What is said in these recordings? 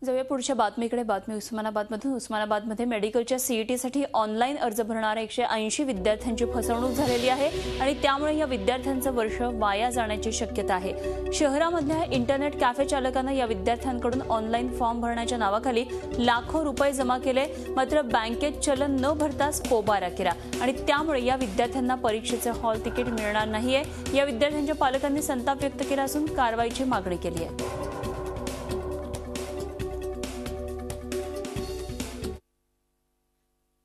जाऊया पुढच्या बातमीकडे. बातमी उस्मानाबादमधून. उस्मानाबादमध्ये मेडिकलच्या सीईटीसाठी ऑनलाईन अर्ज भरणाऱ्या 180 विद्यार्थ्यांची फसवणूक झालेली आहे आणि त्यामुळे या विद्यार्थ्यांचं वर्ष वाया जाण्याची शक्यता आहे. शहरामधल्या इंटरनेट कॅफे चालकांना या विद्यार्थ्यांकडून ऑनलाईन फॉर्म भरण्याच्या नावाखाली लाखो रुपये जमा केले, मात्र बँकेत चलन न भरताच पोबारा केला आणि त्यामुळे या विद्यार्थ्यांना परीक्षेचं हॉल तिकीट मिळणार नाहीये. या विद्यार्थ्यांच्या पालकांनी संताप व्यक्त केला असून कारवाईची मागणी केली आहे.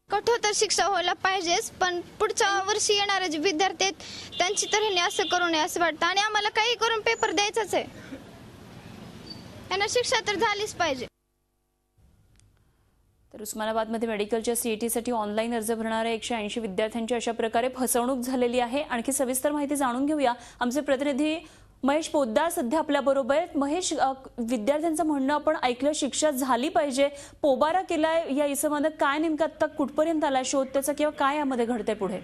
कठोर शिक्षा व्हायला पाहिजेच, पण पुढच्या वर्षी येणारे जे विद्यार्थी आहेत त्यांची तर ह्यांनी असं करू नये असं वाटतं आणि आम्हाला काही करून पेपर द्यायचाच आहे. यांना शिक्षा तर झालीच पाहिजे. तर उस्मानाबादमध्ये मेडिकलच्या सीईटीसाठी ऑनलाईन अर्ज भरणाऱ्या 180 विद्यार्थ्यांची अशा प्रकारे फसवणूक झालेली आहे. आणखी सविस्तर माहिती जाणून घेऊया. आमचे प्रतिनिधी महेश पोद्दार सध्या आपल्याबरोबर आहेत. महेश, विद्यार्थ्यांचं म्हणणं आपण ऐकलं, शिक्षा झाली पाहिजे, पोबारा केलाय या इसमानं, काय नेमकं आता कुठपर्यंत आलाय शोध त्याचा किंवा काय यामध्ये घडतंय पुढे?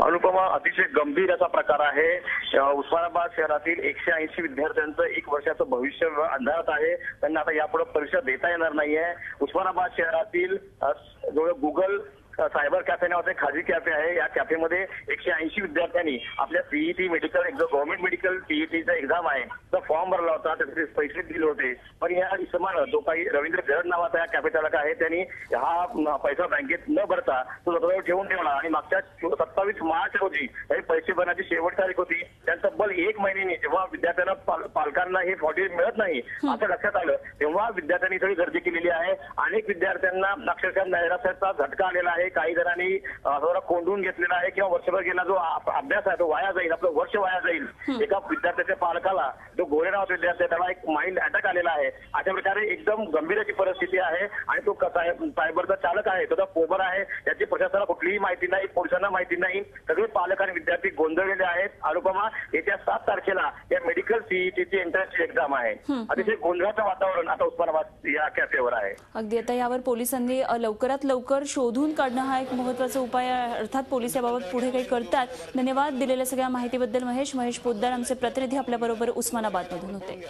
अनुपमा, अतिशय गंभीर असा प्रकार आहे. उस्मानाबाद शहरातील 180 विद्यार्थ्यांचं 1 वर्षाचं भविष्य अंधारात आहे. त्यांना आता यापुढे परीक्षा देता येणार नाहीये. उस्मानाबाद शहरातील जो गुगल सायबर कॅफे नावाचे खाजगी कॅफे आहे, या कॅफेमध्ये 180 विद्यार्थ्यांनी आपल्या सीईटी मेडिकल गव्हर्नमेंट मेडिकल सीईटीचा एक्झाम आहे तो फॉर्म भरला होता, त्याचे पैसे दिले होते. पण या इसमानं, जो काही रवींद्र गरड नावाचा या कॅफे चालक आहे, त्यांनी हा पैसा बँकेत न भरता तो स्वतःजवळ ठेवून ठेवला आणि मागच्या 27 मार्च रोजी पैसे भरण्याची शेवट तारीख होती. त्यांचा तब्बल 1 महिन्याने जेव्हा विद्यार्थ्यांना पालकांना हे फॉर्म मिळत नाही असं लक्षात आलं, तेव्हा विद्यार्थ्यांनी सगळी गर्दी केलेली आहे. अनेक विद्यार्थ्यांना अक्षरशः नैराश्याचा झटका आलेला आहे. काही जणांनी कोंडून घेतलेला आहे किंवा वर्षभर गेला जो अभ्यास आहे तो वाया जाईल, आपलं वर्ष वाया जाईल. एका विद्यार्थ्याच्या पालकाला, जो गोरे नावाचा विद्यार्थी, त्याला एक माइंड अटॅक आलेला आहे. अशा प्रकारे एकदम गंभीर अशी परिस्थिती आहे आणि तो सायबरचा चालक आहे, तो पोबर आहे. त्याची प्रशासनाला कुठलीही माहिती नाही, पोलिसांना माहिती नाही. सगळे पालक आणि विद्यार्थी गोंधळलेले आहेत. अनुपमा, येत्या 7 तारखेला या मेडिकल सीईटीची एंट्रन्सची एक्झाम आहे. अतिशय गोंधळाचं वातावरण आता उस्मानाबाद या कॅफेवर आहे. अगदी आता यावर पोलिसांनी लवकरात लवकर शोधून काढणं हा एक महत्त्वाचा उपाय आहे. अर्थात पोलीस याबाबत पुढे काही करतात. धन्यवाद दिलेल्या सगळ्या माहितीबद्दल महेश पोद्दार, आमचे प्रतिनिधी आपल्याबरोबर उस्मानाबादमधून होते.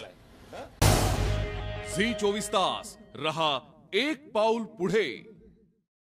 झी 24 तास रहा एक पाऊल पुढे.